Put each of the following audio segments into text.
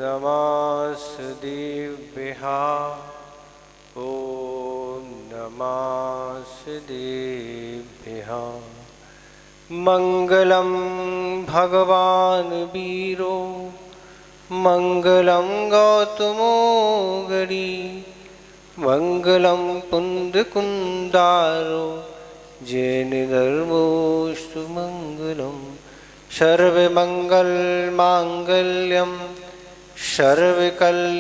नमस्तेभ्यः ॐ नमस्तेभ्यः। मंगलम भगवान वीरो मंगलम गौतमो गरी मंगलम पुंडकुंदारो जैन धर्मोस्तु मंगलम। सर्वमंगल मांगल्यम सर्वकल्याणकारकं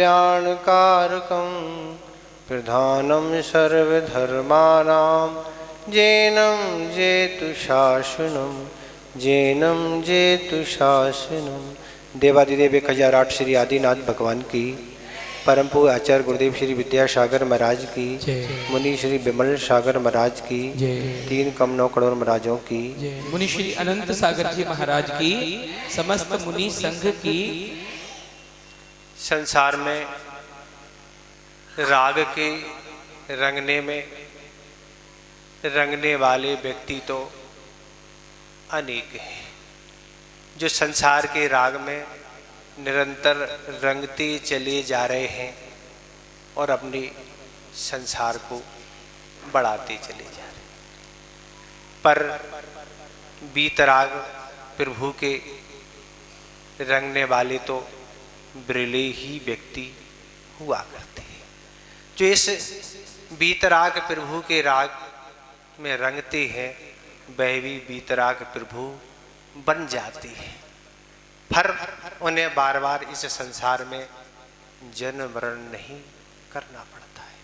प्रधानं सर्वधर्माणां जैनं जेतु शासनं जैनं जेतु शासनं। देवादिदेव 1008 श्री आदिनाथ भगवान की, परम पूज्य आचार्य गुरुदेव श्री विद्यासागर महाराज की, मुनि श्री विमल सागर महाराज की, 3 कम 9 करोड़ महाराजों की, मुनि श्री अनंत सागर जी महाराज की, समस्त मुनि संघ की। संसार में राग के रंगने वाले व्यक्ति तो अनेक हैं, जो संसार के राग में निरंतर रंगते चले जा रहे हैं और अपने संसार को बढ़ाते चले जा रहे हैं। पर बीतराग प्रभु के रंगने वाले तो बिरले ही व्यक्ति हुआ करते हैं, जो इस बीतराग प्रभु के राग में रंगते हैं, वह भी बीतराग प्रभु बन जाते हैं। पर उन्हें बार बार इस संसार में जन्म मरण नहीं करना पड़ता है।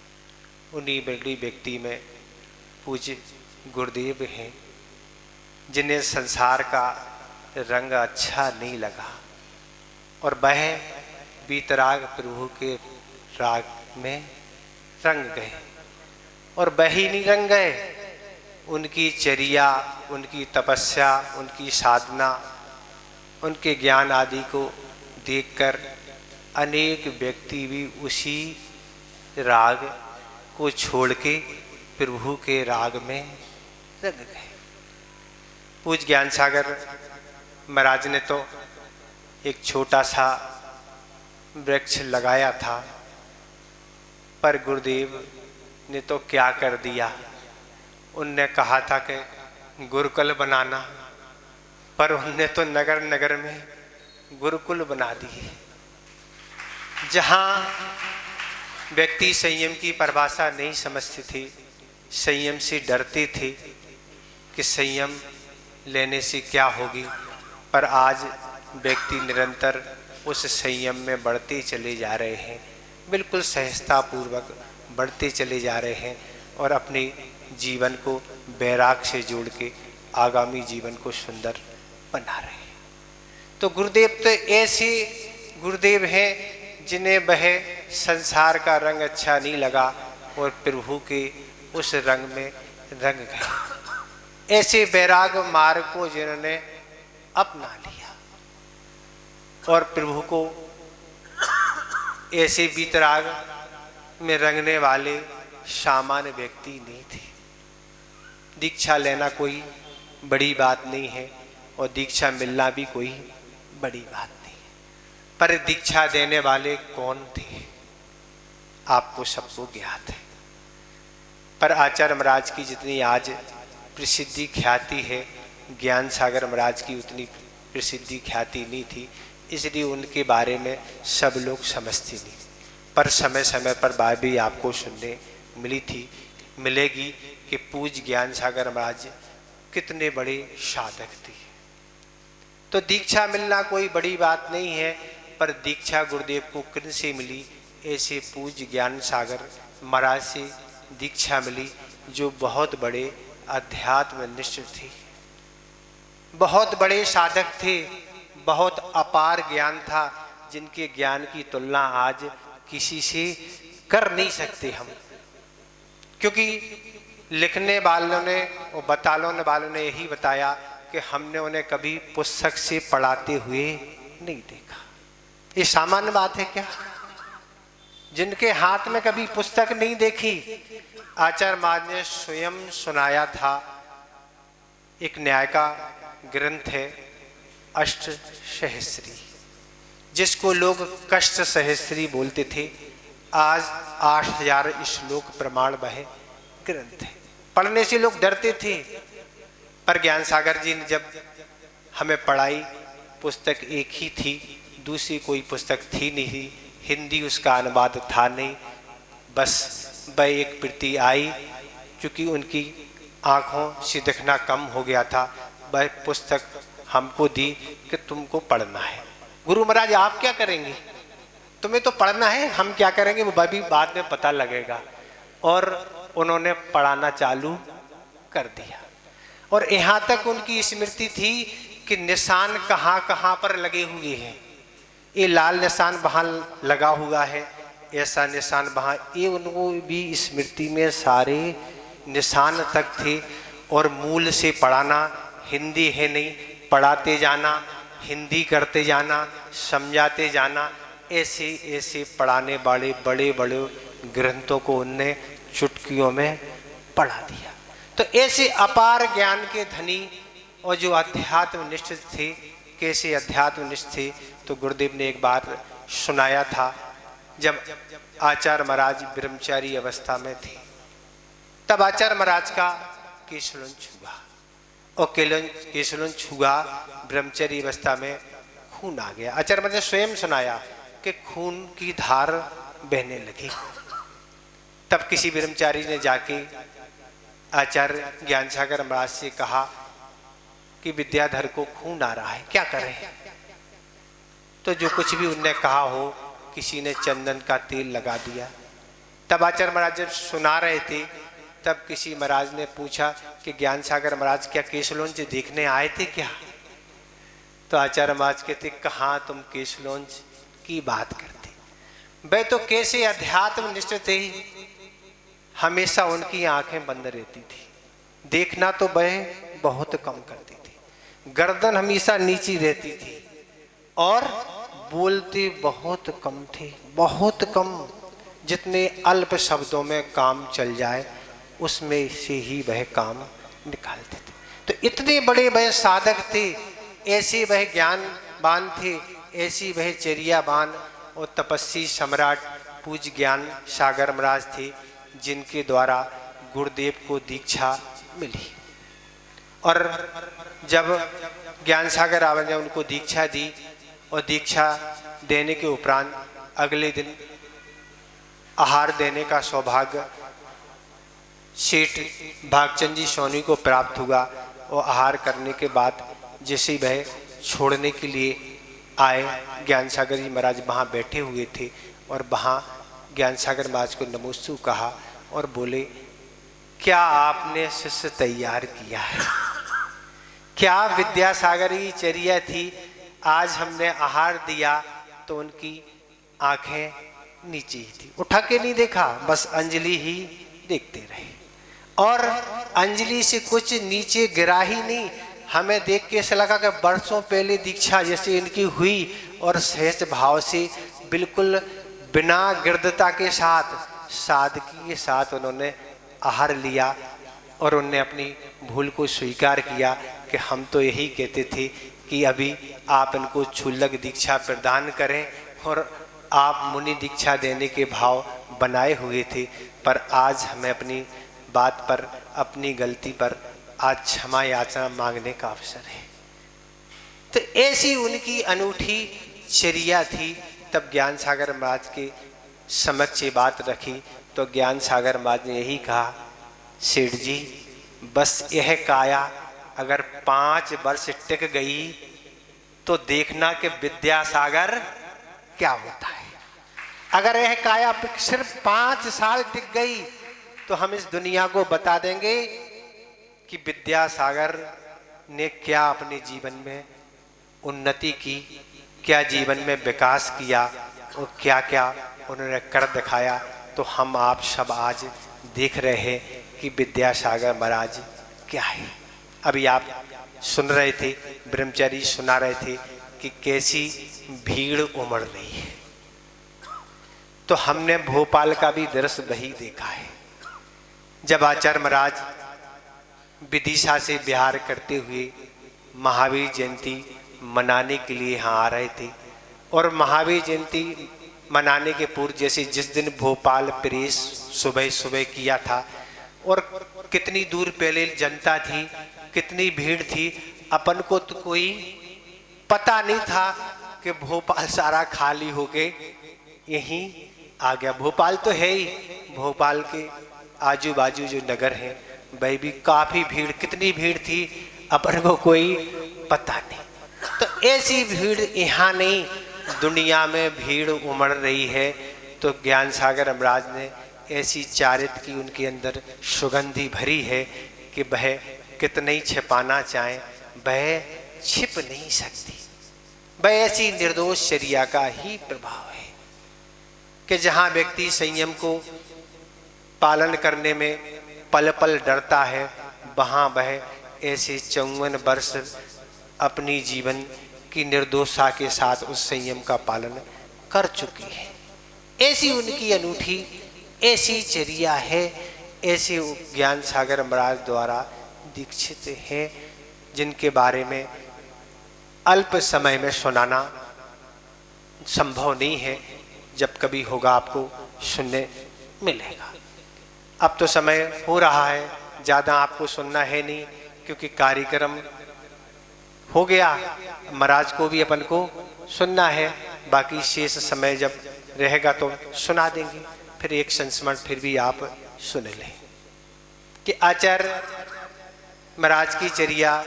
उन्हीं बिरली व्यक्ति में पूज्य गुरुदेव हैं, जिन्हें संसार का रंग अच्छा नहीं लगा और वह बीतराग प्रभु के राग में रंग गए। और वह ही नहीं रंग गए, उनकी चर्या, उनकी तपस्या, उनकी साधना, उनके ज्ञान आदि को देखकर अनेक व्यक्ति भी उसी राग को छोड़ के प्रभु के राग में रंग गए। पूज्य ज्ञान सागर महाराज ने तो एक छोटा सा वृक्ष लगाया था, पर गुरुदेव ने तो क्या कर दिया, उनने कहा था कि गुरुकुल बनाना, पर उनने तो नगर नगर में गुरुकुल बना दिए। जहाँ व्यक्ति संयम की परिभाषा नहीं समझते थे, संयम से डरते थे कि संयम लेने से क्या होगी, पर आज व्यक्ति निरंतर उस संयम में बढ़ते चले जा रहे हैं, बिल्कुल सहजतापूर्वक बढ़ते चले जा रहे हैं और अपने जीवन को वैराग से जोड़ के आगामी जीवन को सुंदर बना रहे हैं। तो गुरुदेव तो ऐसे गुरुदेव हैं जिन्हें वह संसार का रंग अच्छा नहीं लगा और प्रभु के उस रंग में रंग गए। ऐसे वैराग मार्ग को जिन्होंने अपना लिया और प्रभु को ऐसे बीतराग में रंगने वाले सामान्य व्यक्ति नहीं थे। दीक्षा लेना कोई बड़ी बात नहीं है और दीक्षा मिलना भी कोई बड़ी बात नहीं है, पर दीक्षा देने वाले कौन थे आपको सबको ज्ञात है। पर आचार्य महाराज की जितनी आज प्रसिद्धि ख्याति है, ज्ञान सागर महाराज की उतनी प्रसिद्धि ख्याति नहीं थी, इसलिए उनके बारे में सब लोग समझते नहीं। पर समय समय पर बात भी आपको सुनने मिलेगी कि पूज्य ज्ञान सागर महाराज कितने बड़े साधक थे। तो दीक्षा मिलना कोई बड़ी बात नहीं है, पर दीक्षा गुरुदेव को किन से मिली? ऐसे पूज्य ज्ञान सागर महाराज से दीक्षा मिली, जो बहुत बड़े अध्यात्म निष्ठ थे, बहुत बड़े साधक थे, बहुत अपार ज्ञान था, जिनके ज्ञान की तुलना आज किसी से कर नहीं सकते हम, क्योंकि लिखने वालों ने और बताने वालों ने यही बताया कि हमने उन्हें कभी पुस्तक से पढ़ाते हुए नहीं देखा। ये सामान्य बात है क्या? जिनके हाथ में कभी पुस्तक नहीं देखी, आचार्य महाराज ने स्वयं सुनाया था। एक न्याय का ग्रंथ है अष्टसहस्री, जिसको लोग कष्ट सहस्त्री बोलते थे, आज 8000 श्लोक प्रमाण वह ग्रंथ है। पढ़ने से लोग डरते थे, पर ज्ञान सागर जी ने जब हमें पढ़ाई, पुस्तक एक ही थी, दूसरी कोई पुस्तक थी नहीं, हिंदी उसका अनुवाद था नहीं, बस वह एक प्रति आई, क्योंकि उनकी आँखों से दिखना कम हो गया था, वह पुस्तक हमको दी कि तुमको पढ़ना है। गुरु महाराज आप क्या करेंगे, तुम्हें तो पढ़ना है, हम क्या करेंगे वो भी बाद में पता लगेगा। और उन्होंने पढ़ाना चालू कर दिया। और यहाँ तक उनकी स्मृति थी कि निशान कहाँ कहाँ पर लगे हुए हैं, ये लाल निशान वहाँ लगा हुआ है, ऐसा निशान वहाँ, ये उनको भी स्मृति में सारे निशान तक थे। और मूल से पढ़ाना, हिंदी है नहीं, पढ़ाते जाना, हिंदी करते जाना, समझाते जाना, ऐसे ऐसे पढ़ाने वाले बड़े बड़े ग्रंथों को उनने चुटकियों में पढ़ा दिया। तो ऐसे अपार ज्ञान के धनी और जो अध्यात्मनिष्ठ थे, कैसे अध्यात्मनिष्ठ थे, तो गुरुदेव ने एक बार सुनाया था, जब आचार्य महाराज ब्रह्मचारी अवस्था में थे, तब आचार्य महाराज का केशलन छुआ, और केशलन छुआ, ब्रह्मचारी अवस्था में खून आ गया। आचार्य महाराज ने स्वयं सुनाया कि खून की धार बहने लगी। तब किसी ब्रह्मचारी ने जाके आचार्य ज्ञान सागर महाराज से कहा कि विद्याधर को खून आ रहा है, क्या करें। तो जो कुछ भी उनने कहा हो, किसी ने चंदन का तेल लगा दिया। तब आचार्य महाराज जब सुना रहे थे, तब किसी महाराज ने पूछा कि ज्ञान सागर महाराज क्या केशलोंज देखने आए थे क्या। तो आचार्य महाराज कहते, कहाँ तुम केशलोंज की बात करते, वे तो कैसे अध्यात्मनिष्ठ थे, हमेशा उनकी आंखें बंद रहती थी, देखना तो वह बहुत कम करती थी, गर्दन हमेशा नीची रहती थी, और बोलते बहुत कम थे, बहुत कम, जितने अल्प शब्दों में काम चल जाए उसमें से ही वह काम निकालते थे। तो इतने बड़े वह साधक थे, ऐसे वह ज्ञानवान थे, ऐसी वह चर्यावान और तपस्वी सम्राट पूज्य ज्ञान सागर महाराज थे, जिनके द्वारा गुरुदेव को दीक्षा मिली। और जब ज्ञान सागर रावण ने उनको दीक्षा दी, और दीक्षा देने के उपरांत अगले दिन आहार देने का सौभाग्य सेठ भागचंद जी सोनी को प्राप्त हुआ। और आहार करने के बाद जैसे वह छोड़ने के लिए आए, ज्ञान सागर जी महाराज वहाँ बैठे हुए थे, और वहाँ ज्ञान सागर महाराज को नमोस्तु कहा और बोले, क्या आपने शिष्य तैयार किया है, क्या विद्यासागर की चर्या थी, आज हमने आहार दिया तो उनकी आंखें नीचे ही थी, उठा के नहीं देखा, बस अंजलि ही देखते रहे, और अंजलि से कुछ नीचे गिरा ही नहीं। हमें देख के ऐसा लगा कि वर्षों पहले दीक्षा जैसे इनकी हुई, और सहज भाव से बिल्कुल बिना गिरदता के साथ, सादगी के साथ उन्होंने आहार लिया, और उन्होंने अपनी भूल को स्वीकार किया कि हम तो यही कहते थे कि अभी आप इनको क्षुल्लक दीक्षा प्रदान करें, और आप मुनि दीक्षा देने के भाव बनाए हुए थे, पर आज हमें अपनी बात पर, अपनी गलती पर आज क्षमा याचना मांगने का अवसर है। तो ऐसी उनकी अनूठी चर्या थी। तब ज्ञान सागर महाराज के समक्ष ये बात रखी, तो ज्ञान सागर महाराज ने यही कहा, सेठ जी बस यह काया अगर 5 वर्ष टिक गई तो देखना कि विद्यासागर क्या होता है। अगर यह काया सिर्फ 5 साल टिक गई तो हम इस दुनिया को बता देंगे कि विद्यासागर ने क्या अपने जीवन में उन्नति की, क्या जीवन में विकास किया, और क्या क्या उन्होंने कर दिखाया। तो हम आप सब आज देख रहे हैं कि विद्यासागर महाराज क्या है। अभी आप सुन रहे थे, ब्रह्मचारी सुना रहे थे कि कैसी भीड़ उमड़ रही है। तो हमने भोपाल का भी दृश्य वही देखा है। जब आचार्य महाराज विदिशा से बिहार करते हुए महावीर जयंती मनाने के लिए यहाँ आ रहे थे, और महावीर जयंती मनाने के पूर्व, जैसे जिस दिन भोपाल प्रेस सुबह सुबह किया था और कितनी दूर पहले जनता थी, कितनी भीड़ थी, अपन को तो कोई पता नहीं था कि भोपाल सारा खाली होके यहीं आ गया। भोपाल तो है ही, भोपाल के आजू बाजू जो नगर हैं वह भी काफ़ी भीड़, कितनी भीड़ थी अपन को कोई पता नहीं। तो ऐसी भीड़ यहाँ नहीं, दुनिया में भीड़ उमड़ रही है। तो ज्ञान सागर महाराज ने ऐसी चारित की उनके अंदर सुगंधी भरी है कि वह कितना ही छिपाना चाहे वह छिप नहीं सकती। वह ऐसी निर्दोष चर्या का ही प्रभाव है कि जहाँ व्यक्ति संयम को पालन करने में पल पल डरता है, वहाँ वह ऐसे 54 वर्ष अपनी जीवन की निर्दोषता के साथ उस संयम का पालन कर चुकी है। ऐसी उनकी अनूठी ऐसी चर्या है, ऐसे ज्ञान सागर महाराज द्वारा दीक्षित हैं, जिनके बारे में अल्प समय में सुनाना संभव नहीं है। जब कभी होगा आपको सुनने मिलेगा। अब तो समय हो रहा है, ज़्यादा आपको सुनना है नहीं, क्योंकि कार्यक्रम हो गया, महाराज को भी अपन को सुनना है। बाकी शेष समय जब रहेगा तो सुना देंगे। फिर एक संस्मरण फिर भी आप सुन लें कि आचार्य महाराज की चर्या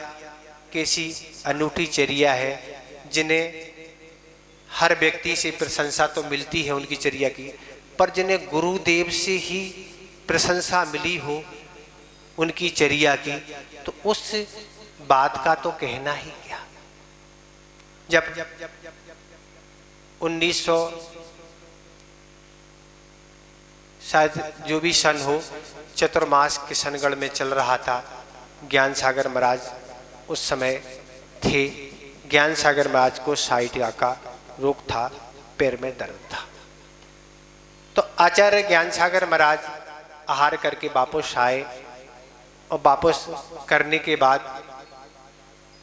कैसी अनूठी चर्या है, जिन्हें हर व्यक्ति से प्रशंसा तो मिलती है उनकी चर्या की, पर जिन्हें गुरुदेव से ही प्रशंसा मिली हो उनकी चर्या की, तो उस बात का तो कहना ही क्या। जब 1900 शायद जो भी सन हो, चतुर्मास किशनगढ़ में चल रहा था। ज्ञान सागर महाराज उस समय थे। ज्ञान सागर महाराज को साइटिका का रोग था, पैर में दर्द था। तो आचार्य ज्ञान सागर महाराज आहार करके वापस आए और वापस करने के बाद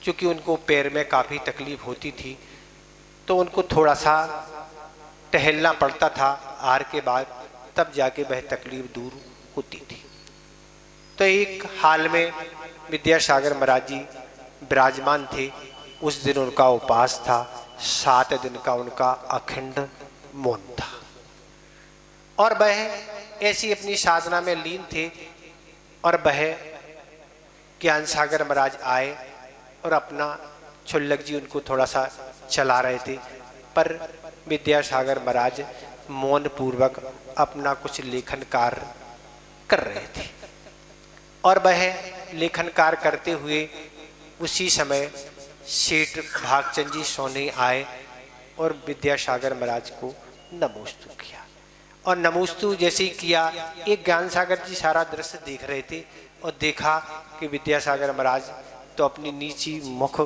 चूँकि उनको पैर में काफ़ी तकलीफ होती थी, तो उनको थोड़ा सा टहलना पड़ता था आहार के बाद, तब जाके वह तकलीफ दूर होती थी। तो एक हाल में विद्यासागर महाराज जी विराजमान थे। उस दिन उनका उपवास था, 7 दिन का उनका अखंड मौन था और वह ऐसी अपनी साधना में लीन थे। और वह ज्ञान सागर महाराज आए और अपना छुल्लक जी उनको थोड़ा सा चला रहे थे, पर विद्यासागर महाराज मौन पूर्वक अपना कुछ लेखन कार्य कर रहे थे। और वह लेखन कार्य करते हुए उसी समय सेठ भागचंद जी सोनी आए और विद्यासागर महाराज को नमोस्तु किया। और नमोस्तु जैसे ही किया, एक ज्ञान सागर जी सारा दृश्य देख रहे थे और देखा कि विद्यासागर महाराज तो अपनी नीची मुख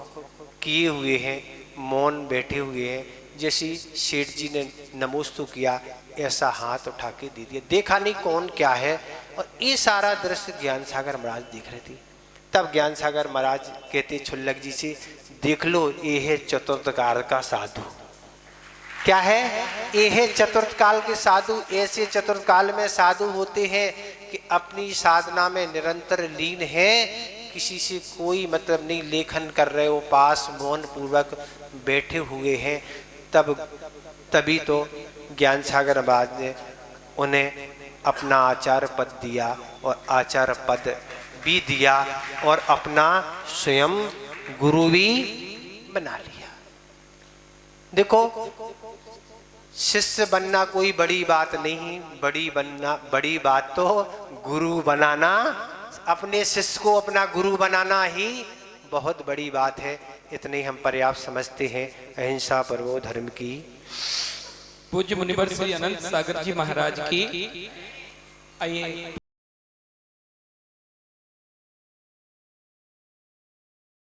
किए हुए हैं, मौन बैठे हुए हैं। जैसे सेठ जी ने नमोस्तु किया, ऐसा हाथ उठा के दे दिया, देखा नहीं कौन क्या है। और ये सारा दृश्य ज्ञान सागर महाराज देख रहे थे। तब ज्ञान सागर महाराज कहते छुल्लक जी से, देख लो ये है चतुर्थ काल का साधु। क्या है? ये है चतुर्थ काल के साधु। ऐसे चतुर्थ काल में साधु होते हैं कि अपनी साधना में निरंतर लीन है, किसी से कोई मतलब नहीं, लेखन कर रहे हो, पास मौन पूर्वक बैठे हुए हैं। तभी तो ज्ञान सागर महाराज ने उन्हें अपना आचार्य पद दिया और आचार्य पद भी दिया और अपना स्वयं गुरु भी बना लिया। देखो, शिष्य बनना कोई बड़ी बात नहीं, बड़ी बात तो गुरु बनाना, अपने शिष्य को अपना गुरु बनाना ही बहुत बड़ी बात है। इतने हम पर्याप्त समझते हैं। अहिंसा परमो धर्म की। पूज्य मुनिवर श्री अनंत सागर जी महाराज की। आइए